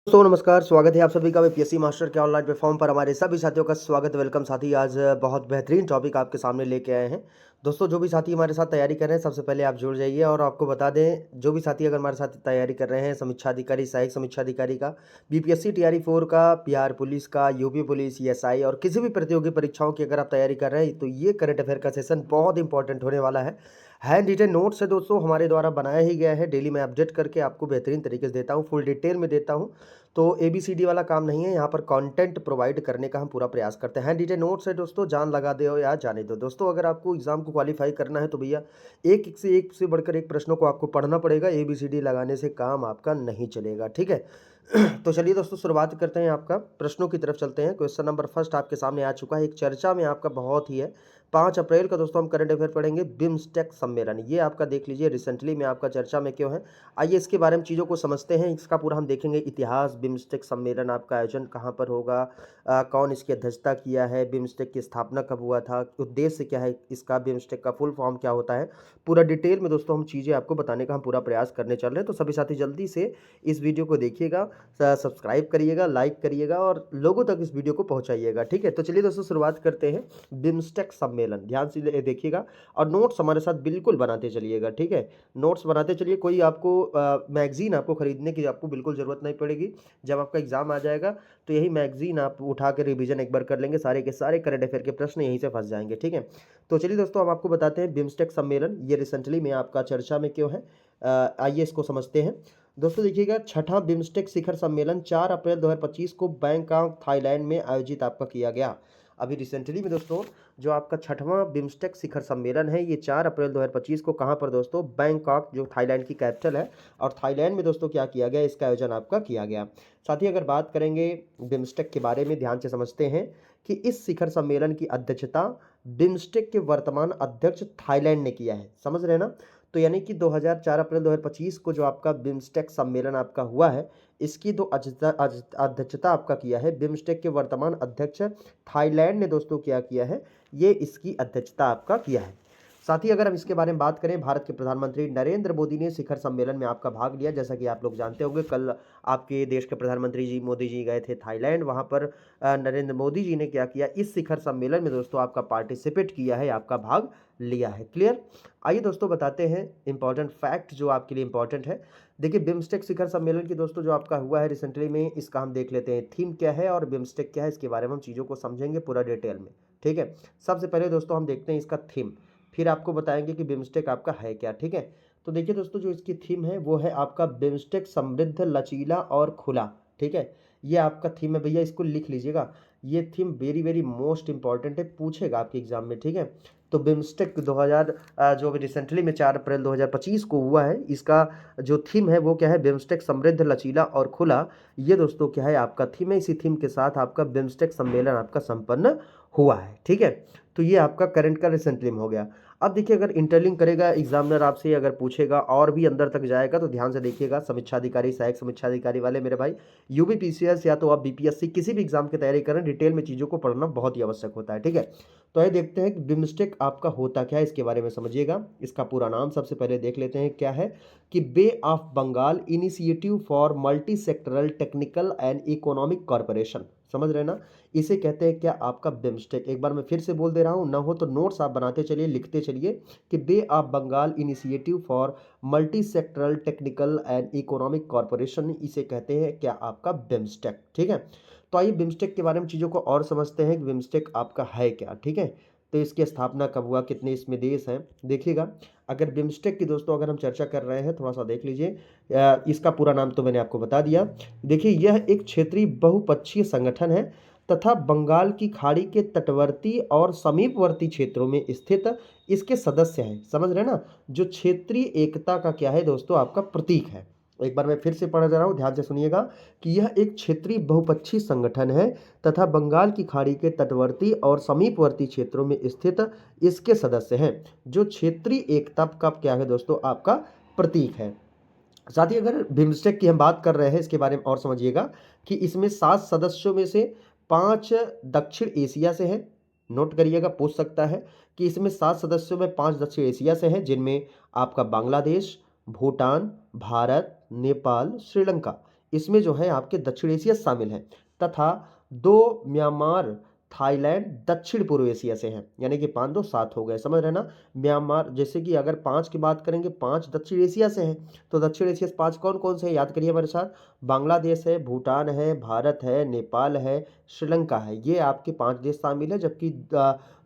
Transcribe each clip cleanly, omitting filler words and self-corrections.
दोस्तों नमस्कार, स्वागत है आप सभी का बीपीएससी मास्टर के ऑनलाइन प्लेटफॉर्म पर। हमारे सभी साथियों का स्वागत, वेलकम साथी। आज बहुत बेहतरीन टॉपिक आपके सामने लेके आए हैं। दोस्तों जो भी साथी हमारे साथ तैयारी कर रहे हैं, सबसे पहले आप जुड़ जाइए। और आपको बता दें, जो भी साथी अगर हमारे साथ तैयारी कर रहे हैं समीक्षा अधिकारी, सहायक समीक्षा अधिकारी का, बीपीएससी टीआरई 4 का, बिहार पुलिस का, यूपी पुलिस, एएसआई और किसी भी प्रतियोगी परीक्षाओं की अगर आप तैयारी कर रहे हैं, तो ये करंट अफेयर का सेशन बहुत इंपॉर्टेंट होने वाला है। हैंड रिटन नोट्स है दोस्तों, हमारे द्वारा बनाया ही गया है। डेली मैं अपडेट करके आपको बेहतरीन तरीके से देता हूँ, फुल डिटेल में देता हूँ। तो ABCD वाला काम नहीं है, यहाँ पर कंटेंट प्रोवाइड करने का हम पूरा प्रयास करते हैं। हैंड रिटन नोट्स है दोस्तों, जान लगा दो या जाने दो। दोस्तों अगर आपको एग्जाम को क्वालिफाई करना है तो भैया एक से बढ़कर एक प्रश्नों को आपको पढ़ना पड़ेगा। ABCD लगाने से काम आपका नहीं चलेगा, ठीक है। तो चलिए दोस्तों, शुरुआत करते हैं। आपका प्रश्नों की तरफ चलते हैं। क्वेश्चन नंबर फर्स्ट आपके सामने आ चुका है, एक चर्चा में आपका बहुत ही है। 5 अप्रैल का दोस्तों हम करंट अफेयर पढ़ेंगे, बिम्स्टेक सम्मेलन। ये आपका देख लीजिए, रिसेंटली में आपका चर्चा में क्यों है। आइए इसके बारे में चीज़ों को समझते हैं। इसका पूरा हम देखेंगे इतिहास, बिम्स्टेक सम्मेलन आपका आयोजन कहाँ पर होगा, कौन इसकी अध्यक्षता किया है, बिम्स्टेक की स्थापना कब हुआ था, उद्देश्य क्या है इसका, बिम्स्टेक का फुल फॉर्म क्या होता है। पूरा डिटेल में दोस्तों हम चीज़ें आपको बताने का हम पूरा प्रयास करने चल रहे हैं। तो सभी साथी जल्दी से इस वीडियो को देखिएगा, सब्सक्राइब करिएगा, लाइक करिएगा और लोगों तक इस वीडियो को पहुंचाइएगा, ठीक है। तो चलिए दोस्तों शुरुआत करते हैं। बिम्स्टेक सम्मेलन ध्यान से देखिएगा और नोट्स हमारे साथ बिल्कुल बनाते चलिएगा, ठीक है। नोट्स बनाते चलिए। कोई आपको मैगजीन आपको खरीदने की आपको बिल्कुल ज़रूरत नहीं पड़ेगी। जब आपका एग्जाम आ जाएगा तो यही मैगजीन आप उठा के रिवीजन एक बार कर लेंगे, सारे के सारे करंट अफेयर के प्रश्न यहीं से फंस जाएंगे, ठीक है। तो चलिए दोस्तों हम आपको बताते हैं बिम्स्टेक सम्मेलन ये रिसेंटली में आपका चर्चा में क्यों है। आइए इसको समझते हैं। दोस्तों देखिएगा, छठा बिम्स्टेक शिखर सम्मेलन 4 अप्रैल 2025 को बैंकॉक थाईलैंड में आयोजित आपका किया गया। अभी रिसेंटली में दोस्तों जो आपका छठवां बिम्स्टेक शिखर सम्मेलन है, ये 4 अप्रैल 2025 को कहाँ पर दोस्तों, बैंकॉक जो थाईलैंड की कैपिटल है। और थाईलैंड में दोस्तों क्या किया गया, इसका आयोजन आपका किया गया। साथ ही अगर बात करेंगे बिम्स्टेक के बारे में, ध्यान से समझते हैं कि इस शिखर सम्मेलन की अध्यक्षता बिम्स्टेक के वर्तमान अध्यक्ष थाईलैंड ने किया है, समझ रहे हैं ना। तो यानी कि 4 अप्रैल 2025 को जो आपका बिम्स्टेक सम्मेलन आपका हुआ है, इसकी तो अध्यक्षता आपका किया है बिम्स्टेक के वर्तमान अध्यक्ष थाईलैंड ने दोस्तों क्या किया है, ये इसकी अध्यक्षता आपका किया है। साथ ही अगर हम इसके बारे में बात करें, भारत के प्रधानमंत्री नरेंद्र मोदी ने शिखर सम्मेलन में आपका भाग लिया। जैसा कि आप लोग जानते होंगे, कल आपके देश के प्रधानमंत्री जी मोदी जी गए थे थाईलैंड। वहां पर नरेंद्र मोदी जी ने क्या किया, इस शिखर सम्मेलन में दोस्तों आपका पार्टिसिपेट किया है, आपका भाग लिया है। क्लियर। आइए दोस्तों बताते हैं इंपॉर्टेंट फैक्ट जो आपके लिए इंपॉर्टेंट है। देखिए बिम्स्टेक शिखर सम्मेलन की दोस्तों जो आपका हुआ है रिसेंटली में, इसका हम देख लेते हैं थीम क्या है और बिम्स्टेक क्या है, इसके बारे में हम चीज़ों को समझेंगे पूरा डिटेल में, ठीक है। सबसे पहले दोस्तों हम देखते हैं इसका थीम, फिर आपको बताएंगे कि बिम्स्टेक आपका है क्या, ठीक है। तो देखिए दोस्तों जो इसकी थीम है वो है आपका बिम्स्टेक समृद्ध, लचीला और खुला, ठीक है। ये आपका थीम है भैया, इसको लिख लीजिएगा। ये theme very very most important है, पूछेगा आपके एग्जाम में, ठीक है। तो बिम्स्टेक 2000 जो अभी रिसेंटली में 4 अप्रैल 2025 को हुआ है, इसका जो थीम है वो क्या है, बिम्स्टेक समृद्ध, लचीला और खुला। ये दोस्तों क्या है, आपका थीम है। इसी थीम के साथ आपका बिम्स्टेक सम्मेलन आपका संपन्न हुआ है, ठीक है। तो ये आपका करंट का रिसेंटली में हो गया। अब देखिए अगर इंटरलिंक करेगा एग्जामिनर आपसे, अगर पूछेगा और भी अंदर तक जाएगा तो ध्यान से देखिएगा। समीक्षा अधिकारी, सहायक समीक्षा अधिकारी वाले मेरे भाई, यूपीपीसीएस या तो आप बीपीएससी किसी भी एग्जाम की तैयारी करें, डिटेल में चीज़ों को पढ़ना बहुत ही आवश्यक होता है, ठीक है। तो आइए देखते हैं कि बिम्स्टेक आपका होता क्या है, इसके बारे में समझिएगा। इसका पूरा नाम सबसे पहले देख लेते हैं क्या है, कि bay of Bengal initiative for multi sectoral technical and economic corporation, समझ रहे ना। इसे कहते हैं क्या, आपका बिम्स्टेक। एक बार मैं फिर से बोल दे रहा हूं, ना हो तो नोट्स आप बनाते चलिए, लिखते चलिए कि bay of Bengal initiative for multi sectoral technical and economic corporation, इसे कहते हैं क्या, आपका बिम्स्टेक, ठीक है। तो आइए बिम्स्टेक के बारे में चीज़ों को और समझते हैं कि बिम्स्टेक आपका है क्या, ठीक है। तो इसकी स्थापना कब हुआ, कितने इसमें देश हैं, देखिएगा। अगर बिम्स्टेक की दोस्तों अगर हम चर्चा कर रहे हैं, थोड़ा सा देख लीजिए। इसका पूरा नाम तो मैंने आपको बता दिया। देखिए यह एक क्षेत्रीय बहुपक्षीय संगठन है तथा बंगाल की खाड़ी के तटवर्ती और समीपवर्ती क्षेत्रों में स्थित इसके सदस्य हैं, समझ रहे हैं ना। जो क्षेत्रीय एकता का क्या है दोस्तों, आपका प्रतीक है। एक बार मैं फिर से पढ़ जा रहा हूँ, ध्यान से सुनिएगा कि यह एक क्षेत्रीय बहुपक्षीय संगठन है तथा बंगाल की खाड़ी के तटवर्ती और समीपवर्ती क्षेत्रों में स्थित इसके सदस्य हैं। जो क्षेत्रीय एकता का क्या है दोस्तों, आपका प्रतीक है। साथ ही अगर बिम्स्टेक की हम बात कर रहे हैं, इसके बारे में और समझिएगा कि इसमें 7 सदस्यों में से 5 दक्षिण एशिया से हैं। नोट करिएगा, पूछ सकता है कि इसमें 7 सदस्यों में 5 दक्षिण एशिया से हैं, जिनमें आपका बांग्लादेश, भूटान, भारत, नेपाल, श्रीलंका, इसमें जो है आपके दक्षिण एशिया शामिल है तथा 2 म्यांमार, थाईलैंड दक्षिण पूर्व एशिया से हैं। यानी कि 5 2 7 हो गए, समझ रहे हैं ना? म्यांमार जैसे कि अगर 5 की बात करेंगे, 5 दक्षिण एशिया से हैं, तो दक्षिण एशिया से 5 कौन-कौन से हैं याद करिए हमारे साथ। बांग्लादेश है, भूटान है, भारत है, नेपाल है, श्रीलंका है। ये आपके 5 देश शामिल है, जबकि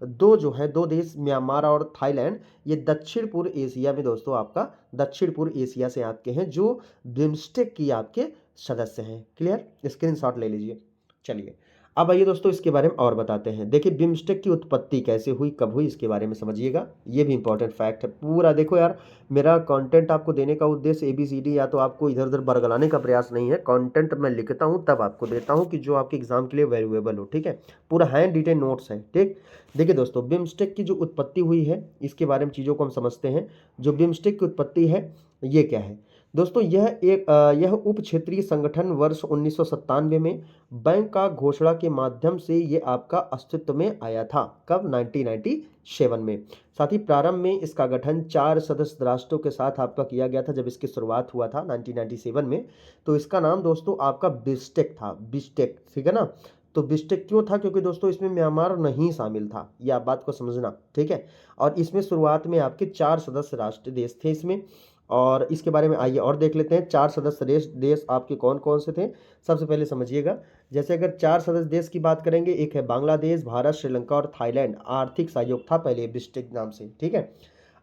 2 जो है 2 देश म्यांमार और थाईलैंड, ये दक्षिण पूर्व एशिया में दोस्तों आपका दक्षिण पूर्व एशिया से आपके हैं, जो बिम्स्टेक की आपके सदस्य हैं। क्लियर? स्क्रीनशॉट ले लीजिए। चलिए अब आइए दोस्तों इसके बारे में और बताते हैं। देखिए बिम्स्टेक की उत्पत्ति कैसे हुई, कब हुई, इसके बारे में समझिएगा। ये भी इंपॉर्टेंट फैक्ट है। पूरा देखो यार, मेरा कंटेंट आपको देने का उद्देश्य ABCD या तो आपको इधर उधर बरगलाने का प्रयास नहीं है। कंटेंट मैं लिखता हूँ तब आपको देता हूँ कि जो आपके एग्जाम के लिए वैल्यूएबल हो। ठीक है, पूरा हैंड रिटेन नोट्स है। ठीक, देखिए दोस्तों बिम्स्टेक की जो उत्पत्ति हुई है इसके बारे में चीज़ों को हम समझते हैं। जो बिम्स्टेक की उत्पत्ति है ये क्या है दोस्तों, यह उप क्षेत्रीय संगठन वर्ष 1997 में बैंक का घोषणा के माध्यम से ये आपका अस्तित्व में आया था। कब? 1997 में। साथ ही प्रारंभ में इसका गठन 4 सदस्य राष्ट्रों के साथ आपका किया गया था। जब इसकी शुरुआत हुआ था 1997 में, तो इसका नाम दोस्तों आपका बिस्टेक था। बिस्टेक, ठीक है ना? तो बिस्टेक क्यों था? क्योंकि दोस्तों इसमें म्यांमार नहीं शामिल था, ये आप बात को समझना। ठीक है, और इसमें शुरुआत में आपके 4 सदस्य राष्ट्र देश थे इसमें। और इसके बारे में आइए और देख लेते हैं। 4 सदस्य देश आपके कौन कौन से थे, सबसे पहले समझिएगा। जैसे अगर 4 सदस्य देश की बात करेंगे, एक है बांग्लादेश, भारत, श्रीलंका और थाईलैंड। आर्थिक सहयोग था पहले बिस्टेक नाम से। ठीक है,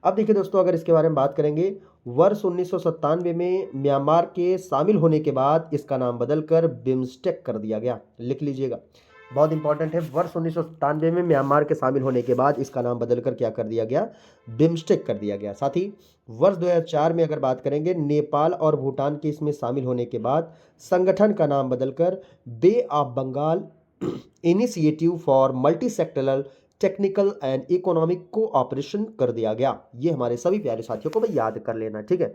अब देखिए दोस्तों अगर इसके बारे में बात करेंगे, वर्ष 1997 में म्यांमार के शामिल होने के बाद इसका नाम बदलकर बिम्स्टेक कर दिया गया। लिख लीजिएगा, बहुत इंपॉर्टेंट है। वर्ष 1997 में म्यांमार के शामिल होने के बाद इसका नाम बदलकर क्या कर दिया गया? बिम्स्टेक कर दिया गया। साथ ही वर्ष 2004 में अगर बात करेंगे, नेपाल और भूटान के इसमें शामिल होने के बाद संगठन का नाम बदलकर bay of Bengal initiative for multi sectoral technical and economic cooperation कर दिया गया। ये हमारे सभी प्यारे साथियों को भाई याद कर लेना। ठीक है,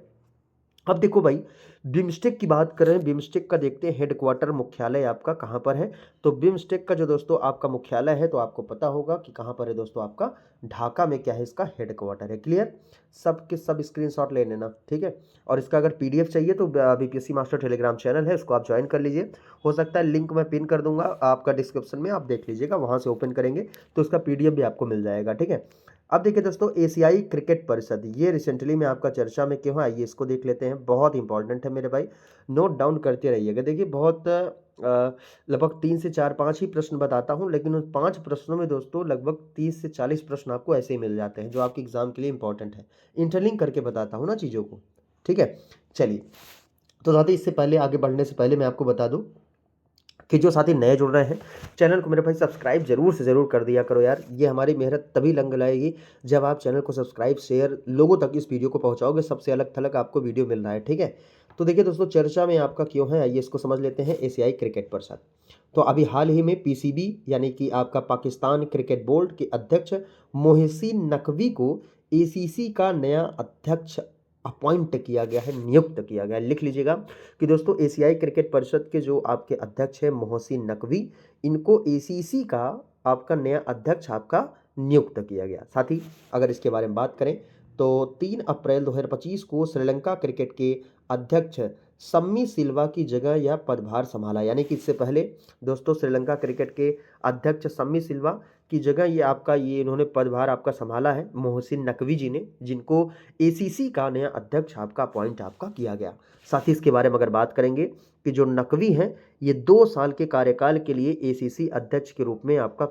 अब देखो भाई, बिम्स्टेक की बात करें, बिम्स्टेक का देखते हैं हेडक्वार्टर मुख्यालय आपका कहाँ पर है। तो बिम्स्टेक का जो दोस्तों आपका मुख्यालय है, तो आपको पता होगा कि कहाँ पर है दोस्तों, आपका ढाका में क्या है, इसका हेडक्वार्टर है। क्लियर? सब के सब स्क्रीनशॉट ले लेना। ठीक है, और इसका अगर PDF चाहिए तो BPSC मास्टर टेलीग्राम चैनल है, उसको आप ज्वाइन कर लीजिए। हो सकता है लिंक मैं पिन कर दूंगा आपका डिस्क्रिप्शन में, आप देख लीजिएगा, वहाँ से ओपन करेंगे तो इसका PDF भी आपको मिल जाएगा। ठीक है, अब देखिए दोस्तों, एशियाई क्रिकेट परिषद, ये रिसेंटली में आपका चर्चा में क्यों है, आइए इसको देख लेते हैं। बहुत इंपॉर्टेंट है मेरे भाई, नोट डाउन करते रहिएगा। देखिए बहुत लगभग 3 से 4 5 ही प्रश्न बताता हूं, लेकिन उन 5 प्रश्नों में दोस्तों लगभग 30 से 40 प्रश्न आपको ऐसे ही मिल जाते हैं जो आपके एग्जाम के लिए इंपॉर्टेंट है। इंटरलिंक करके बताता हूँ ना चीज़ों को। ठीक है, चलिए, तो साथ ही इससे पहले आगे बढ़ने से पहले मैं आपको बता दूँ कि जो साथी नए जुड़ रहे हैं, चैनल को मेरे भाई सब्सक्राइब जरूर से ज़रूर कर दिया करो यार। ये हमारी मेहनत तभी लंग लाएगी जब आप चैनल को सब्सक्राइब, शेयर, लोगों तक इस वीडियो को पहुंचाओगे। सबसे अलग थलग आपको वीडियो मिल रहा है। ठीक है, तो देखिए दोस्तों, चर्चा में आपका क्यों है, आइए इसको समझ लेते हैं। एशियाई क्रिकेट परिषद, तो अभी हाल ही में PCB यानी कि आपका पाकिस्तान क्रिकेट बोर्ड के अध्यक्ष मोहसिन नकवी को ACC का नया अध्यक्ष अपॉइंट किया गया है, नियुक्त किया गया है। लिख लीजिएगा कि दोस्तों एशियाई क्रिकेट परिषद के जो आपके अध्यक्ष हैं मोहसिन नकवी, इनको ACC का आपका नया अध्यक्ष आपका नियुक्त किया गया। साथ ही अगर इसके बारे में बात करें तो 3 अप्रैल 2025 को श्रीलंका क्रिकेट के अध्यक्ष सम्मी सिल्वा की जगह यह पदभार संभाला। यानी कि इससे पहले दोस्तों श्रीलंका क्रिकेट के अध्यक्ष सम्मी सिल्वा की जगह ये इन्होंने पदभार आपका संभाला है मोहसिन नकवी जी ने, जिनको ACC का नया अध्यक्ष आपका अपॉइंट आपका किया गया। साथ ही इसके बारे में अगर बात करेंगे कि जो नकवी हैं, ये 2 साल के कार्यकाल के लिए ACC अध्यक्ष के रूप में आपका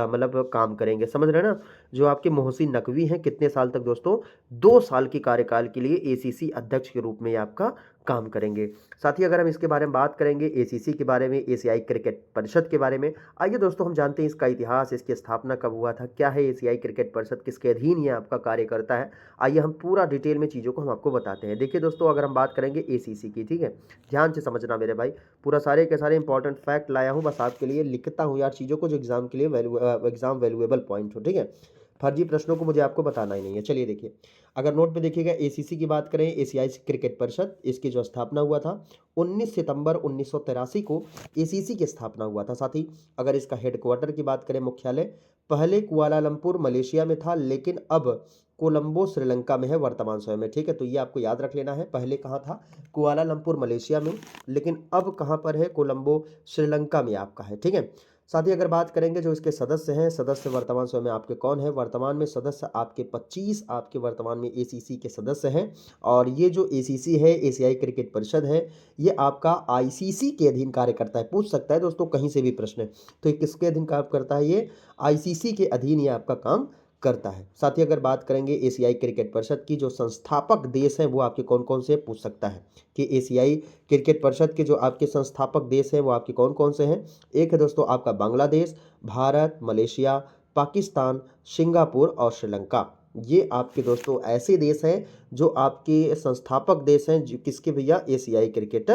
मतलब काम करेंगे। समझ रहे हैं ना? जो आपके मोहसिन नकवी हैं, कितने साल तक दोस्तों? 2 साल के कार्यकाल के लिए ACC अध्यक्ष के रूप में आपका काम करेंगे। साथ ही अगर हम इसके बारे में बात करेंगे, ACC के बारे में, एशियाई क्रिकेट परिषद के बारे में, आइए दोस्तों हम जानते हैं इसका इतिहास, इसकी स्थापना कब हुआ था, क्या है एशियाई क्रिकेट परिषद, किसके अधीन ये आपका कार्य करता है। आइए हम पूरा डिटेल में चीज़ों को हम आपको बताते हैं। देखिए दोस्तों, अगर हम बात करेंगे ACC की, ठीक है, ध्यान से समझना मेरे भाई, पूरा सारे के सारे इंपॉर्टेंट फैक्ट लाया हूँ, बस आपके लिए लिखता हूँ यार चीज़ों को जो एग्जाम के लिए एग्जाम वैल्यूएबल पॉइंट हो। ठीक है, फर्जी प्रश्नों को मुझे आपको बताना ही नहीं है। चलिए देखिए, अगर नोट पे देखिएगा, ACC की बात करें, एशियाई क्रिकेट परिषद, इसकी जो स्थापना हुआ था 19 सितंबर 1983 को ACC की स्थापना हुआ था। साथ ही अगर इसका हेडक्वार्टर की बात करें, मुख्यालय पहले कुआलालंपुर मलेशिया में था, लेकिन अब कोलंबो श्रीलंका में है वर्तमान समय में, ठीक है। तो ये आपको याद रख लेना है। पहले कहाँ था? कुआलालंपुर मलेशिया में, लेकिन अब कहाँ पर है? कोलंबो श्रीलंका में आपका है, ठीक है। साथ ही अगर बात करेंगे जो इसके सदस्य हैं, सदस्य वर्तमान समय में आपके कौन है? वर्तमान में सदस्य आपके 25 आपके वर्तमान में एसीसी के सदस्य हैं। और ये जो एसीसी है, एशियाई क्रिकेट परिषद है, ये आपका आईसीसी के अधीन कार्य करता है। पूछ सकता है दोस्तों कहीं से भी प्रश्न, तो ये किसके अधीन काम करता है? ये आईसीसी के अधीन ये आपका काम करता है। साथ ही अगर बात करेंगे एशियाई क्रिकेट परिषद की, जो संस्थापक देश हैं वो आपके कौन कौन से? पूछ सकता है कि एशियाई क्रिकेट परिषद के जो आपके संस्थापक देश हैं वो आपके कौन कौन से हैं। एक है दोस्तों आपका बांग्लादेश, भारत, मलेशिया, पाकिस्तान, सिंगापुर और श्रीलंका। ये आपके दोस्तों ऐसे देश हैं जो आपके संस्थापक देश हैं, जो किसके भैया? एशियाई क्रिकेट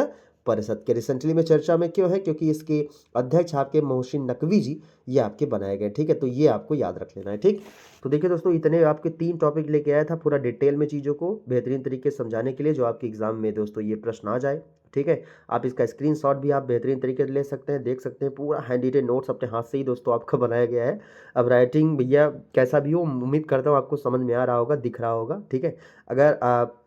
परिषद के। रिसेंटली में चर्चा में क्यों है? क्योंकि इसके अध्यक्ष आपके मोहसिन नकवी जी ये आपके बनाए गए, ठीक है। तो ये आपको याद रख लेना है, ठीक। तो देखिए दोस्तों, इतने आपके 3 टॉपिक लेके आया था पूरा डिटेल में चीज़ों को बेहतरीन तरीके से समझाने के लिए, जो आपके एग्जाम में दोस्तों ये प्रश्न आ जाए, ठीक है। आप इसका स्क्रीनशॉट भी आप बेहतरीन तरीके से ले सकते हैं, देख सकते हैं। पूरा हैंड रिटेन नोट्स अपने हाथ से ही दोस्तों आपका बनाया गया है। अब राइटिंग भैया कैसा भी हो, उम्मीद करता हूँ आपको समझ में आ रहा होगा, दिख रहा होगा, ठीक है। अगर आप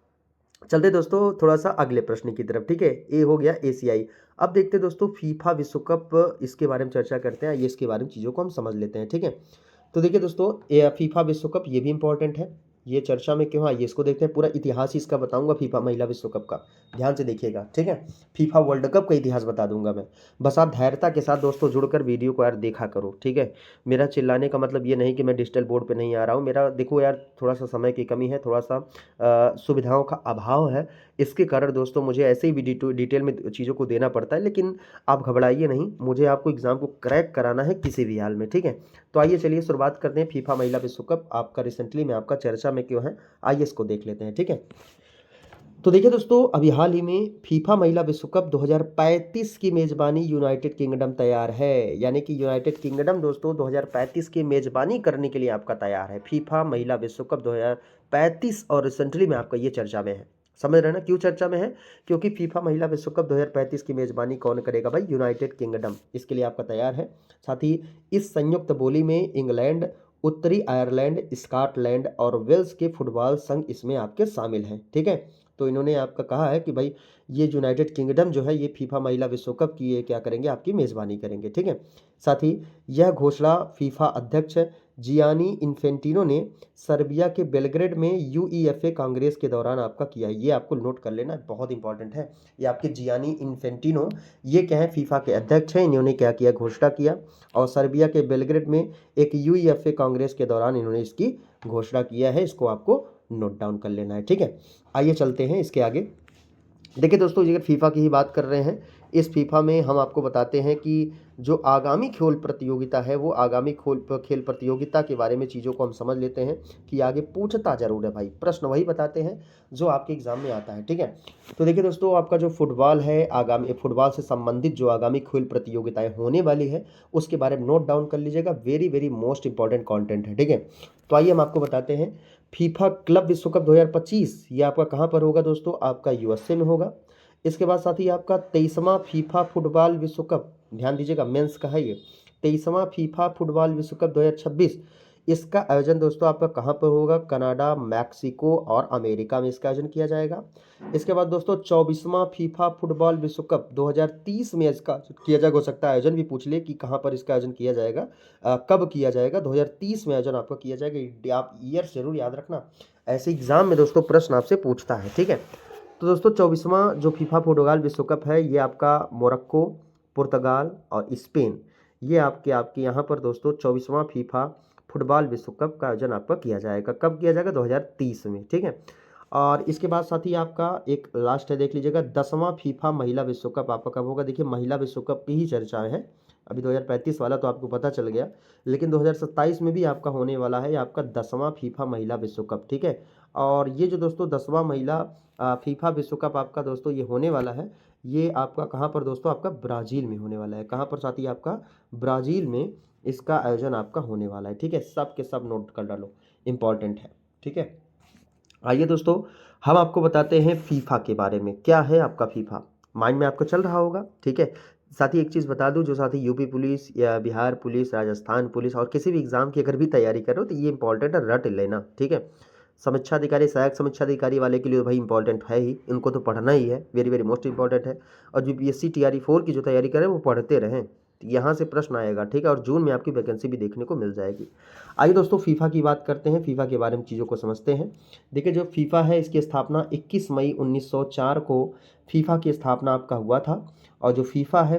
चलते दोस्तों थोड़ा सा अगले प्रश्न की तरफ, ठीक है। ये हो गया एशियाई। अब देखते हैं दोस्तों फीफा विश्व कप, इसके बारे में चर्चा करते हैं। ये इसके बारे में चीज़ों को हम समझ लेते हैं, ठीक है। तो देखिए दोस्तों, ये फीफा विश्व कप ये भी इंपॉर्टेंट है। ये चर्चा में क्यों? हाँ, ये इसको देखते हैं। पूरा इतिहास ही इसका बताऊंगा फीफा महिला विश्व कप का, ध्यान से देखिएगा, ठीक है। फीफा वर्ल्ड कप का इतिहास बता दूंगा मैं। बस आप धैर्यता के साथ दोस्तों जुड़कर वीडियो को यार देखा करो, ठीक है। मेरा चिल्लाने का मतलब ये नहीं कि मैं डिजिटल बोर्ड पे नहीं आ रहा हूँ। मेरा देखो यार, थोड़ा सा समय की कमी है, थोड़ा सा सुविधाओं का अभाव है। इसके कारण दोस्तों मुझे ऐसे ही भी डिटेल में चीज़ों को देना पड़ता है, लेकिन आप घबराइए नहीं, मुझे आपको एग्ज़ाम को क्रैक कराना है किसी भी हाल में, ठीक है। तो आइए चलिए शुरुआत करते हैं। फीफा महिला विश्व कप आपका रिसेंटली में आपका चर्चा में क्यों है, आइए इसको देख लेते हैं, ठीक है। तो देखिए दोस्तों, अभी हाल ही में फीफा महिला विश्व कप 2035 की मेज़बानी यूनाइटेड किंगडम तैयार है। यानी कि यूनाइटेड किंगडम दोस्तों 2035 की मेज़बानी करने के लिए आपका तैयार है। फीफा महिला विश्व कप 2035 और रिसेंटली में आपका ये चर्चा में है। समझ रहे हैं ना क्यों चर्चा में है? क्योंकि फीफा महिला विश्व कप 2035 की मेज़बानी कौन करेगा भाई? United kingdom. इसके लिए आपका तैयार है। साथ ही इस संयुक्त बोली में इंग्लैंड, उत्तरी आयरलैंड, स्कॉटलैंड और वेल्स के फुटबॉल संघ इसमें आपके शामिल हैं, ठीक है। तो इन्होंने आपका कहा है कि भाई ये यूनाइटेड किंगडम जो है ये फीफा महिला विश्व कप की ये क्या करेंगे? आपकी मेज़बानी करेंगे, ठीक है। साथ ही यह घोषणा फीफा अध्यक्ष जियानी इन्फेंटिनो ने सर्बिया के बेलग्रेड में यूईएफए कांग्रेस के दौरान आपका किया है। ये आपको नोट कर लेना, बहुत इंपॉर्टेंट है। ये आपके जियानी इन्फेंटिनो ये क्या है? फीफा के अध्यक्ष हैं। इन्होंने क्या किया? घोषणा किया। और सर्बिया के बेलग्रेड में एक यूईएफए कांग्रेस के दौरान इन्होंने इसकी घोषणा किया है। इसको आपको नोट डाउन कर लेना है, ठीक है। आइए चलते हैं इसके आगे। देखिए दोस्तों, अगर फीफा की ही बात कर रहे हैं, इस फीफा में हम आपको बताते हैं कि जो आगामी खेल प्रतियोगिता है वो आगामी खेल प्रतियोगिता के बारे में चीज़ों को हम समझ लेते हैं कि आगे पूछता जरूर है भाई, प्रश्न वही बताते हैं जो आपके एग्जाम में आता है, ठीक है। तो देखिए दोस्तों, आपका जो फुटबॉल है, आगामी फुटबॉल से संबंधित जो आगामी खेल प्रतियोगिताएं होने वाली है उसके बारे में नोट डाउन कर लीजिएगा। Very very most important content है, ठीक है। तो आइए हम आपको बताते हैं फीफा क्लब विश्व कप 2025 ये आपका कहाँ पर होगा दोस्तों? आपका यूएसए में होगा। इसके बाद साथ ही आपका 23वां फीफा फुटबॉल विश्व कप, ध्यान दीजिएगा मेंस का है ये, 23वां फीफा फुटबॉल विश्व कप 2026 इसका आयोजन दोस्तों आपका कहाँ पर होगा? कनाडा, मैक्सिको और अमेरिका में इसका आयोजन किया जाएगा। इसके बाद दोस्तों 24वां फीफा फुटबॉल विश्व कप 2030 में इसका किया जाएगा। हो सकता है आयोजन भी पूछ ले कि कहाँ पर इसका आयोजन किया जाएगा, कब किया जाएगा। 2030 में आयोजन आपका किया जाएगा। आप ईयर जरूर याद रखना, ऐसे एग्जाम में दोस्तों प्रश्न आपसे पूछता है, ठीक है। तो दोस्तों 24वां जो फीफा फुटबॉल विश्व कप है ये आपका मोरक्को, पुर्तगाल और स्पेन, ये आपके आपके यहाँ पर दोस्तों 24वां फीफा फुटबॉल विश्व कप का आयोजन आपका किया जाएगा। कब किया जाएगा? 2030 में, ठीक है। और इसके बाद साथ ही आपका एक लास्ट है, देख लीजिएगा 10वां फीफा महिला विश्व कप आपका कब होगा? देखिए महिला विश्व कप की ही चर्चा है। अभी 2035 वाला तो आपको पता चल गया, लेकिन 2027 में भी आपका होने वाला है आपका 10वां फीफा महिला विश्व कप, ठीक है। और ये जो दोस्तों 10वां महिला फीफा विश्व कप आपका दोस्तों ये होने वाला है, ये आपका कहाँ पर दोस्तों? आपका ब्राज़ील में होने वाला है। कहाँ पर साथी? आपका ब्राज़ील में इसका आयोजन आपका होने वाला है, ठीक है। सब के सब नोट कर डालो, इंपॉर्टेंट है, ठीक है। आइए दोस्तों, हम आपको बताते हैं फीफा के बारे में। क्या है आपका फीफा? माइंड में आपको चल रहा होगा, ठीक है। साथ ही एक चीज़ बता दूं, जो साथी यूपी पुलिस या बिहार पुलिस, राजस्थान पुलिस और किसी भी एग्ज़ाम की अगर भी तैयारी कर रहे हो तो ये इंपॉर्टेंट है, रट लेना, ठीक है। समीक्षा अधिकारी, सहायक समीक्षा अधिकारी वाले के लिए तो भाई इंपॉर्टेंट है ही, इनको तो पढ़ना ही है, वेरी वेरी मोस्ट इंपॉर्टेंट है। और जो बीएससी टीआरई 4 की जो तैयारी करें वो पढ़ते रहें, यहाँ से प्रश्न आएगा, ठीक है। और जून में आपकी वैकेंसी भी देखने को मिल जाएगी। आइए दोस्तों फीफा की बात करते हैं, फीफा के बारे में चीज़ों को समझते हैं। देखिए जो फीफा है इसकी स्थापना 21 मई 1904 को फीफा की स्थापना आपका हुआ था। और जो फीफा है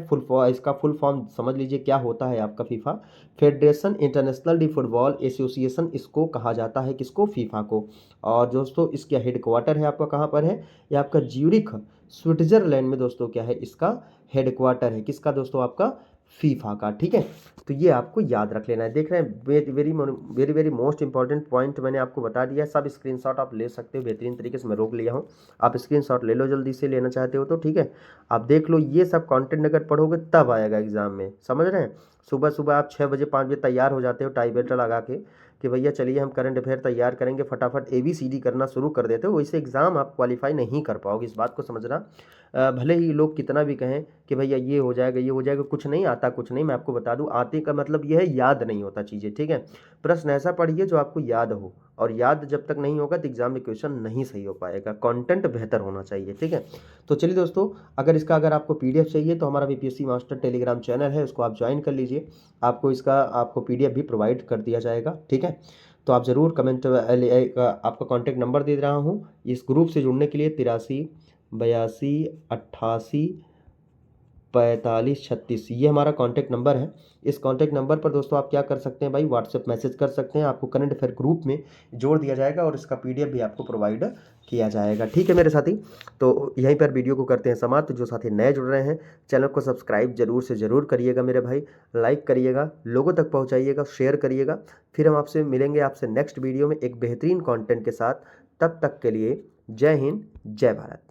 इसका फुल फॉर्म समझ लीजिए क्या होता है आपका FIFA, federation international D football association इसको कहा जाता है, किसको, फीफा को। और दोस्तों इसका हेडक्वार्टर है आपका कहाँ पर है, ये आपका ज्यूरिख स्विट्जरलैंड में दोस्तों क्या है, इसका हेडक्वार्टर है, किसका दोस्तों, आपका फीफा का, ठीक है। तो ये आपको याद रख लेना है। देख रहे हैं very very very most important point मैंने आपको बता दिया है, सब स्क्रीनशॉट आप ले सकते हो, बेहतरीन तरीके से मैं रोक लिया हूँ, आप स्क्रीनशॉट ले लो जल्दी से, लेना चाहते हो तो, ठीक है। आप देख लो, ये सब कंटेंट अगर पढ़ोगे तब आएगा एग्जाम में, समझ रहे हैं। सुबह सुबह आप 6 बजे 5 बजे तैयार हो जाते हो टाई बेल्ट लगा के कि भैया चलिए हम करंट अफेयर तैयार करेंगे, फटाफट ABCD करना शुरू कर देते हो, वैसे एग्जाम आप क्वालिफाई नहीं कर पाओगे, इस बात को समझना। भले ही लोग कितना भी कहें कि भैया ये हो जाएगा ये हो जाएगा, कुछ नहीं आता, कुछ नहीं, मैं आपको बता दूं, आते का मतलब ये है याद नहीं होता चीज़ें, ठीक है। प्रश्न ऐसा पढ़िए जो आपको याद हो, और याद जब तक नहीं होगा तो एग्जाम में क्वेश्चन नहीं सही हो पाएगा, कंटेंट बेहतर होना चाहिए, ठीक है। तो चलिए दोस्तों, अगर आपको PDF चाहिए तो हमारा BPSC मास्टर टेलीग्राम चैनल है, उसको आप ज्वाइन कर लीजिए, आपको PDF भी प्रोवाइड कर दिया जाएगा, ठीक है। तो आप ज़रूर कमेंट, आपका कॉन्टैक्ट नंबर दे रहा हूँ इस ग्रुप से जुड़ने के लिए, 83 82 88 45 36, ये हमारा कांटेक्ट नंबर है। इस कांटेक्ट नंबर पर दोस्तों आप क्या कर सकते हैं भाई, व्हाट्सएप मैसेज कर सकते हैं, आपको करंट अफेयर ग्रुप में जोड़ दिया जाएगा और इसका PDF भी आपको प्रोवाइड किया जाएगा, ठीक है मेरे साथी। तो यहीं पर वीडियो को करते हैं समाप्त। जो साथी नए जुड़ रहे हैं चैनल को सब्सक्राइब जरूर से ज़रूर करिएगा मेरे भाई, लाइक करिएगा, लोगों तक पहुँचाइएगा, शेयर करिएगा। फिर हम आपसे मिलेंगे आपसे नेक्स्ट वीडियो में एक बेहतरीन कॉन्टेंट के साथ। तब तक के लिए जय हिंद, जय भारत।